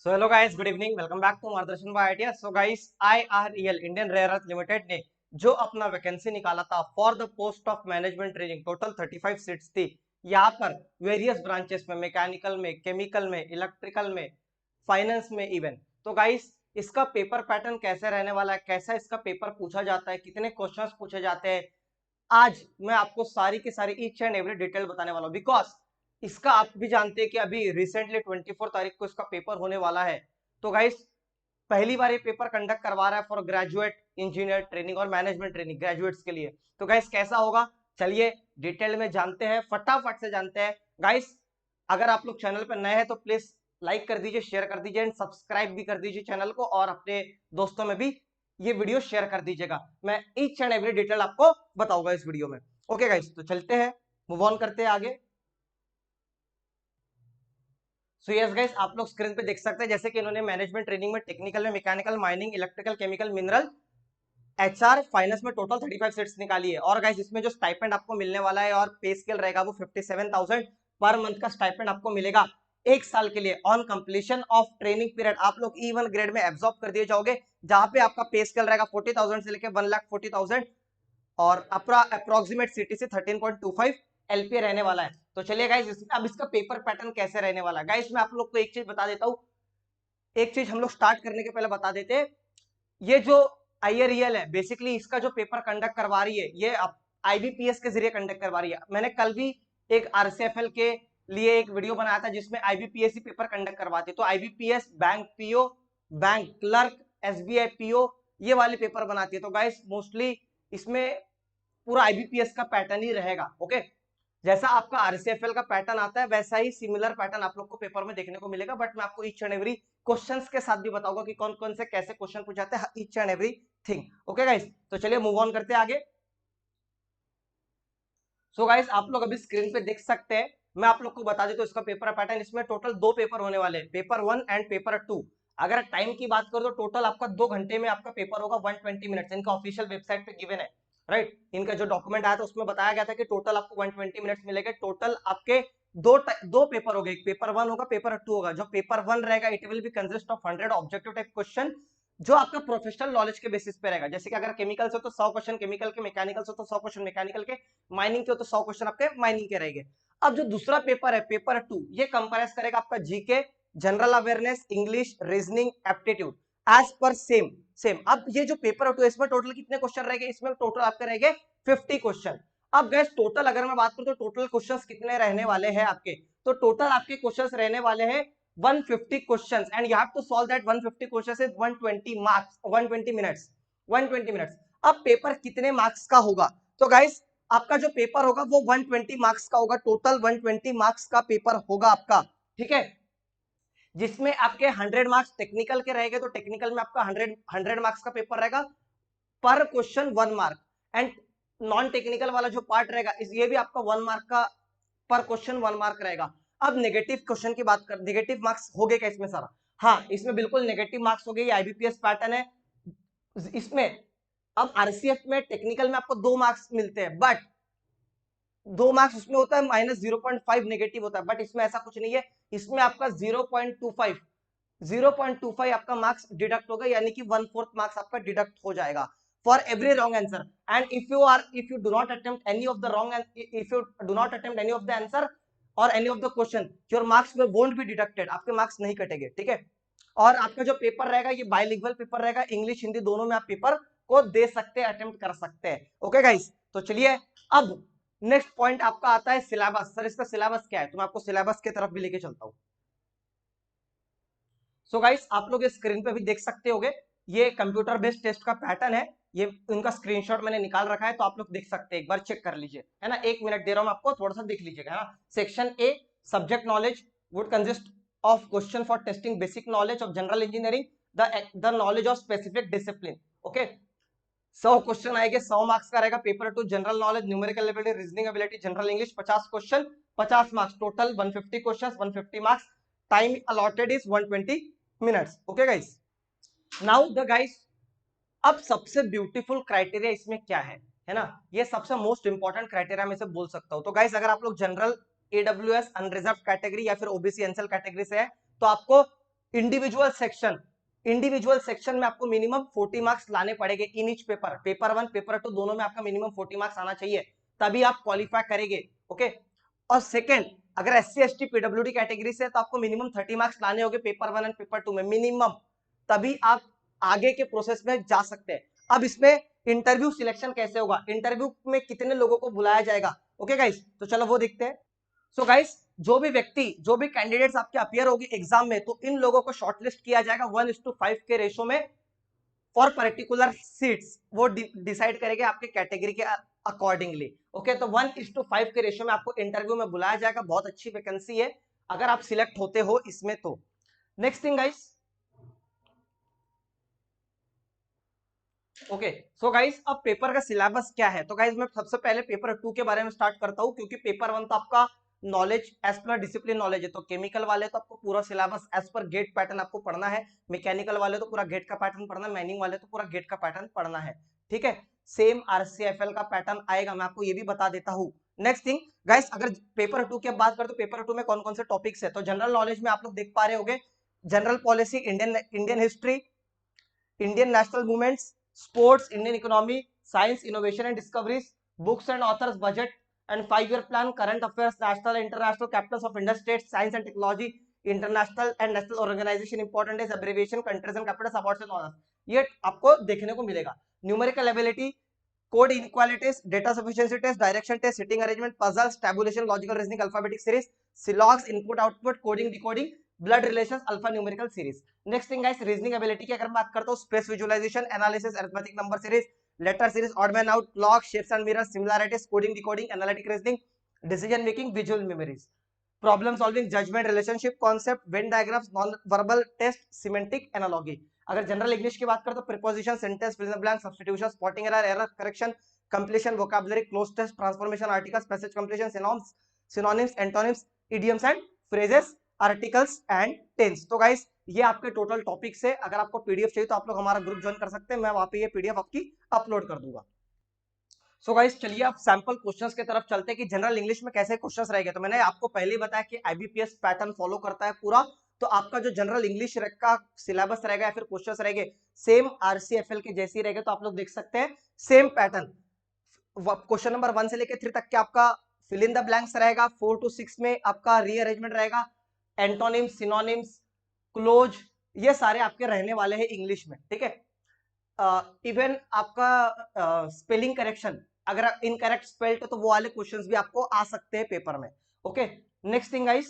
So hello guys, good evening, welcome back to Margdarshan by ITS. So guys, IREL Indian rare earth limited ने जो अपना vacancy निकाला था for the post of management training, total 35 seats थी। यहाँ पर various branches में, mechanical में, केमिकल में, इलेक्ट्रिकल में, फाइनेंस में इवन। तो गाइस, इसका पेपर पैटर्न कैसे रहने वाला है, कैसा इसका पेपर पूछा जाता है, कितने क्वेश्चंस पूछे जाते हैं, आज मैं आपको सारी की सारी ईच एंड एवरी डिटेल बताने वाला हूँ। बिकॉज इसका आप भी जानते हैं कि अभी रिसेंटली 24 तारीख को इसका पेपर होने वाला है। तो गाइस, पहली बार ये पेपर कंडक्ट करवा रहा है फॉर ग्रेजुएट इंजीनियर ट्रेनिंग और मैनेजमेंट ट्रेनिंग ग्रेजुएट्स के लिए। तो गाइस, कैसा होगा, चलिए डिटेल में जानते हैं, फटाफट से जानते हैं। गाइस, अगर आप लोग चैनल पर नए हैं तो प्लीज लाइक कर दीजिए, शेयर कर दीजिए एंड सब्सक्राइब भी कर दीजिए चैनल को, और अपने दोस्तों में भी ये वीडियो शेयर कर दीजिएगा। मैं ईच एंड एवरी डिटेल आपको बताऊंगा इस वीडियो में। ओके गाइस, तो चलते हैं, मूव ऑन करते हैं आगे। सो यस गाइस, आप लोग स्क्रीन पे देख सकते हैं जैसे कि इन्होंने मैनेजमेंट ट्रेनिंग में टेक्निकल में mechanical, mining, electrical, chemical, mineral, HR, finance में टोटल 35 सीट्स निकाली है। और गाइस, इसमें जो स्टाइपेंड आपको मिलने वाला है और पे स्केल रहेगा वो 57,000 पर मंथ का स्टाइपेंड आपको मिलेगा एक साल के लिए। On completion of training period आप लोग E1 ग्रेड में एब्जॉर्ब कर दिए जाओगे, जहां पे आपका पे स्केल रहेगा 40,000 से लेकर 1,40,000 और अप्रोक्सीमेट सीटीसी 13.25 एलपीए रहने वाला है। तो चलिए गाइस, अब इसका पेपर पैटर्न कैसे रहने वाला है। गाइस, मैं आप लोग को एक चीज बता देता हूँ, एक चीज हम लोग स्टार्ट करने के पहले बता देते हैं। ये जो आईआरईएल है, बेसिकली इसका जो पेपर कंडक्ट करवा रही है ये आईबीपीएस के जरिए कंडक्ट करवा रही है। मैंने कल भी एक आरसीएफएल के लिए एक वीडियो बनाया था जिसमें आईबीपीएस ही पेपर कंडक्ट करवाते। तो IBPS bank PO, bank clerk, SBI PO, ये वाले पेपर बनाती है। तो गाइस, मोस्टली इसमें पूरा आईबीपीएस का पैटर्न ही रहेगा। ओके, जैसा आपका आरसीएफएल का पैटर्न आता है वैसा ही सिमिलर पैटर्न आप लोग को पेपर में देखने को मिलेगा। बट मैं आपको ईच एंड एवरी क्वेश्चंस के साथ भी बताऊंगा कि कौन कौन से कैसे क्वेश्चन पूछ जाते हैं, each and every thing. Okay guys, तो चलिए मूव ऑन करते हैं आगे। सो गाइस, आप लोग अभी स्क्रीन पे देख सकते हैं, मैं आप लोग को बता देता हूं इसका पेपर पैटर्न। इसमें टोटल दो पेपर होने वाले हैं, पेपर 1 एंड पेपर 2। अगर टाइम की बात करो तो टोटल आपका 2 घंटे में आपका पेपर होगा, 120 मिनट्स इनका ऑफिशियल वेबसाइट पे गिवन है। राइट, इनका जो डॉक्यूमेंट आया था उसमें बताया गया था कि टोटल आपको 120 मिनट्स मिलेगा। टोटल आपके दो पेपर हो गए, पेपर 1 होगा, पेपर 2 होगा। जो पेपर 1 रहेगा it will be consist of 100 objective type question, जो आपका प्रोफेशनल नॉलेज के बेसिस पे रहेगा। जैसे कि अगर केमिकल से तो 100 क्वेश्चन केमिकल के, मैकेनिकल से तो 100 क्वेश्चन मैकेनिकल के, माइनिंग के हो तो 100 क्वेश्चन आपके माइनिंग के रहेंगे। अब जो दूसरा पेपर है, पेपर 2, ये कंपेयर करेगा आपका GK, general awareness, English, reasoning, aptitude, एज पर सेम सेम। अब ये जो पेपर 2 इसमें टोटल कितने क्वेश्चन रहेंगे, इसमें टोटल आपके रहेंगे 50 क्वेश्चन। अब गैस, टोटल अगर मैं बात करूं तो टोटल क्वेश्चंस कितने रहने वाले हैं आपके, तो टोटल आपके क्वेश्चंस रहने वाले हैं 150 questions and you have to solve that 150 questions in 120 marks, 120 minutes, 120 minutes। अब पेपर कितने मार्क्स का होगा, तो गाइस आपका जो पेपर होगा वो 120 मार्क्स का होगा। टोटल 120 मार्क्स का पेपर होगा आपका, ठीक है, जिसमें आपके 100 मार्क्स टेक्निकल के रहेंगे। तो टेक्निकल में आपका 100 मार्क्स का पेपर रहेगा, पर question 1 mark. And non technical वाला जो पार्ट रहेगा ये भी आपका 1 मार्क का, पर क्वेश्चन 1 मार्क रहेगा। अब नेगेटिव क्वेश्चन की बात कर, नेगेटिव मार्क्स हो गए क्या इसमें सारा, हाँ इसमें बिल्कुल नेगेटिव मार्क्स हो गए, आईबीपीएस पैटर्न है इसमें। अब आरसीएफ में टेक्निकल में आपको 2 मार्क्स मिलते हैं, बट 2 मार्क्स उसमें होता है -0.5 नेगेटिव होता है, बट इसमें ऐसा कुछ नहीं है। इसमें आपका 0.25 आपका मार्क्स डिडक्ट होगा, यानी कि 1/4 मार्क्स आपका डिडक्ट हो जाएगा for every wrong answer. And if you do not attempt any of the wrong, if you do not attempt any of the answer और any of the question, your marks won't be deducted, आपके marks नहीं कटेंगे, ठीक है। और आपका जो paper रहेगा ये बाइलिंगुअल पेपर रहेगा, इंग्लिश हिंदी दोनों में आप पेपर को दे सकते हैं, अटेम्प्ट कर सकते हैं। ओके गाइस, तो चलिए अब नेक्स्ट पॉइंट आपका आता है सिलेबस। सर इसका सिलेबस क्या है, तो मैं आपको सिलेबस की तरफ भी लेके चलता हूँ। सो गाइस, आप लोग स्क्रीन पे भी देख सकते होगे, ये कंप्यूटर बेस्ड टेस्ट का पैटर्न है। ये उनका स्क्रीनशॉट मैंने निकाल रखा है, तो आप लोग देख सकते हैं, एक बार चेक कर लीजिए, है ना। 1 मिनट दे रहा हूं आपको, थोड़ा सा देख लीजिएगा, है ना। Section A, subject knowledge, would consist of question for testing basic knowledge of general engineering, the knowledge of specific discipline. Okay, 100 question आएंगे, 100 मार्क्स का रहेगा। Paper 2 general knowledge, numerical ability, reasoning ability, general English, 50 question, 50 marks, total 150 question, 150 marks. Time allotted is 120 minutes. Okay guys, now the guys, अब सबसे beautiful criteria इसमें क्या है ना, ये सबसे मोस्ट इंपॉर्टेंट क्राइटेरिया में से बोल सकता हूं। तो गाइस, अगर आप लोग जनरल, एडब्ल्यूएस, अनरिजर्व कैटेगरी या फिर ओबीसी एनसीएल कैटेगरी से है तो आपको इंडिविजुअल सेक्शन में आपको मिनिमम 40 मार्क्स लाने पड़ेंगे in each paper, paper 1 paper 2 दोनों में आपका मिनिमम 40 मार्क्स आना चाहिए, तभी आप क्वालिफाई करेंगे। ओके, और सेकंड, अगर SC ST PWD कैटेगरी से तो आपको मिनिमम 30 मार्क्स लाने होंगे पेपर 1 एंड पेपर 2 में मिनिमम, तभी आप आगे के प्रोसेस में जा सकते हैं। अब इसमें इंटरव्यू सिलेक्शन कैसे होगा, इंटरव्यू में कितने लोगों को बुलाया जाएगा, ओके गाइस, तो चलो वो देखते हैं। सो गाइस, जो भी कैंडिडेट्स आपके अपीयर होगी एग्जाम में, तो इन लोगों को शॉर्टलिस्ट किया जाएगा 1:5 के रेशो में फॉर पर्टिकुलर सीट्स, वो डिसाइड करेंगे आपके कैटेगरी के अकॉर्डिंगली। ओके, तो 1:5 के रेशो में आपको इंटरव्यू में बुलाया जाएगा, बहुत अच्छी वैकेंसी है अगर आप सिलेक्ट होते हो इसमें तो। Next thing guys, okay, so guys अब पेपर का सिलेबस क्या है, तो गाइस मैं सबसे पहले पेपर 2 के बारे में स्टार्ट करता हूं, क्योंकि पेपर 1 तो आपका knowledge as per discipline knowledge है, तो केमिकल वाले तो आपको पूरा syllabus as per GATE pattern आपको पढ़ना है, मैकेनिकल वाले तो पूरा गेट का पैटर्न पढ़ना है, माइनिंग वाले तो पूरा गेट का पैटर्न पढ़ना है, ठीक है। सेम RCFL का पैटर्न आएगा, मैं आपको ये भी बता देता हूँ। नेक्स्ट थिंग गाइस, अगर पेपर 2 की बात करें तो पेपर 2 में कौन कौन से टॉपिक्स है, तो जनरल नॉलेज में आप लोग देख पा रहे होंगे, general policy, Indian history, Indian national movements, sports, Indian economy, science, innovation and discoveries, books and authors, budget and 5 year plan, current affairs, national international capitals of India, state, science and technology, international and national organisation, important is abbreviation, countries and capitals, awards and honours, ये आपको देखने को मिलेगा। Numerical ability, code inequalities, data sufficiency test, direction test, seating arrangement, puzzles, tabulation, logical reasoning, alphabetic series, syllogism, input output, coding decoding, blood relations, alpha numerical series. Next thing guys, reasoning ability की अगर बात करता हूं, space visualization, analysis, arithmetic number series, letter series, odd man out, log, shapes and mirrors, similarities, coding decoding, analytic reasoning, decision making, visual memories, problem solving, judgement, relationship concept, Venn diagrams, non verbal test, semantic analogy. अगर general English की बात करें तो preposition, sentence, fill in the blank, substitution, spotting error, error correction, completion, vocabulary, cloze test, transformation, articles, passage completion, synonyms, antonyms, idioms and phrases, articles and tense. तो guys ये आपके total topics है, अगर आपको पीडीएफ चाहिए तो आप लोग हमारा ग्रुप ज्वाइन कर सकते हैं, मैं वहां पे ये पीडीएफ आपकी अपलोड कर दूंगा। सो गाइस चलिए आप सैंपल क्वेश्चंस की तरफ चलते हैं कि जनरल इंग्लिश में कैसे क्वेश्चंस रहेंगे। तो मैंने आपको पहले ही बताया कि आईबीपीएस पैटर्न फॉलो करता है पूरा, तो आपका जो जनरल इंग्लिश का सिलेबस रहेगा या फिर क्वेश्चंस रहेंगे सेम आरसीएफएल के जैसे ही रहेगा, तो आप लोग देख सकते हैं सेम पैटर्न। क्वेश्चन नंबर 1 से लेकर 3 तक के आपका फिल इन द ब्लैंक्स रहेगा, 4 to 6 में आपका रीअरेंजमेंट रहेगा, एंटोनिम्स, सिनोनिम्स, क्लोज, ये सारे आपके रहने वाले हैं इंग्लिश में, ठीक है। इवन आपका स्पेलिंग करेक्शन, अगर इनकरेक्ट स्पेल्ड तो वो वाले क्वेश्चंस भी आपको आ सकते हैं पेपर में। Okay, next thing guys,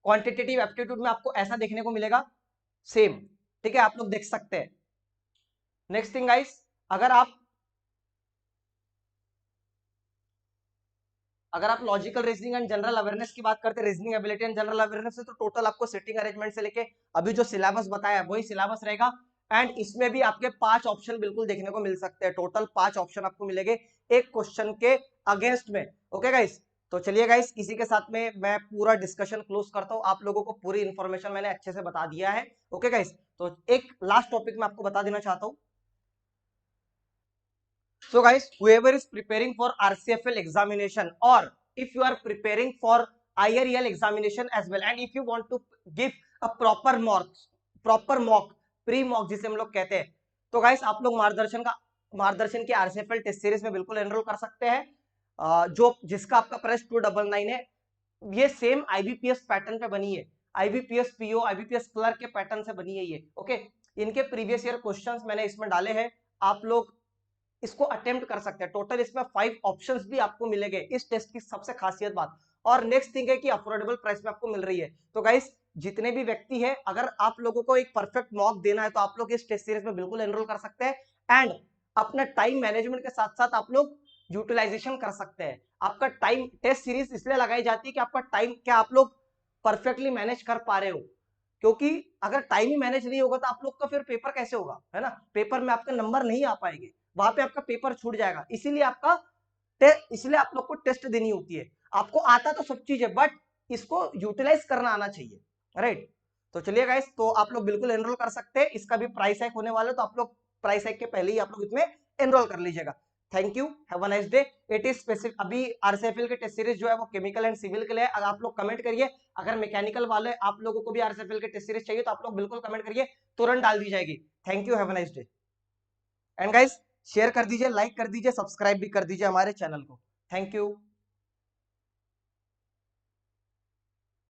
quantitative aptitude में आपको ऐसा देखने को मिलेगा सेम, ठीक है, आप लोग देख सकते हैं। नेक्स्ट थिंग गाइस, अगर आप logical reasoning and general awareness की बात करते हैं, reasoning ability and general awareness से, तो टोटल आपको सिटिंग अरेंजमेंट से लेके अभी जो सिलेबस बताया वही सिलेबस रहेगा। एंड इसमें भी आपके 5 ऑप्शन बिल्कुल देखने को मिल सकते हैं, टोटल 5 ऑप्शन आपको मिलेंगे एक क्वेश्चन के अगेंस्ट में। ओके गाइस, तो चलिए गाइस इसी के साथ में मैं पूरा डिस्कशन क्लोज करता हूं, आप लोगों को पूरी इंफॉर्मेशन मैंने अच्छे से बता दिया है। ओके गाइस, तो एक लास्ट टॉपिक मैं आपको बता देना चाहता हूं। So guys, whoever is preparing for RCFL examination, or if you are preparing for IREL examination as well, and if you want to give a proper mock, pre-mock जिसे हम लोग कहते हैं, तो guys आप लोग मार्गदर्शन के RCFL टेस्ट सीरीज में बिल्कुल एनरोल कर सकते हैं, जो जिसका आपका प्राइस 299 है। ये सेम आईबीपीएस पैटर्न पे बनी है, आईबीपीएस पीओ, आईबीपीएस क्लर्क के पैटर्न से बनी है ये। ओके, इनके प्रीवियस ईयर क्वेश्चंस मैंने इसमें डाले हैं, आप लोग इसको अटेम्प्ट कर सकते हैं। टोटल इसमें 5 ऑप्शंस भी आपको मिलेंगे, इस टेस्ट की सबसे खासियत बात। और नेक्स्ट थिंग है कि अफोर्डेबल प्राइस में आपको मिल रही है। तो गाइस जितने भी व्यक्ति है, अगर आप लोगों को एक परफेक्ट मॉक देना है तो आप लोग इस टेस्ट सीरीज में बिल्कुल एनरोल कर सकते हैं। एंड अपना टाइम मैनेजमेंट के साथ साथ आप लोग यूटिलाइजेशन कर सकते हैं। आपका टाइम, टेस्ट सीरीज इसलिए लगाई जाती है कि आपका टाइम क्या आप लोग परफेक्टली मैनेज कर पा रहे हो, क्योंकि अगर टाइम ही मैनेज नहीं होगा तो आप लोग का फिर पेपर कैसे होगा, है ना, पेपर में आपका नंबर नहीं आ पाएंगे, वहां पे आपका पेपर छूट जाएगा। इसलिए आप लोग को टेस्ट देनी होती है। आपको आता तो सब चीज है, बट इसको यूटिलाइज करना आना चाहिए, राइट। तो चलिए गाइस, तो आप लोग बिल्कुल एनरोल कर सकते हैं, इसका भी प्राइस हाइक होने वाला है, तो आप लोग प्राइस हाइक के पहले ही आप लोग इसमें एनरोल कर लीजिएगा। Thank you, have a nice day. It is specific, अभी आरसीएफएल के टेस्ट सीरीज जो है वो केमिकल एंड सिविल के लिए। अगर आप लोग कमेंट करिए, अगर मैकेनिकल वाले आप लोगों को भी आरसीएफएल के टेस्ट सीरीज चाहिए तो आप लोग बिल्कुल कमेंट करिए, तुरंत डाल दी जाएगी। Thank you, have a nice day. And guys share कर दीजिए, लाइक कर दीजिए, सब्सक्राइब भी कर दीजिए हमारे चैनल को। Thank you.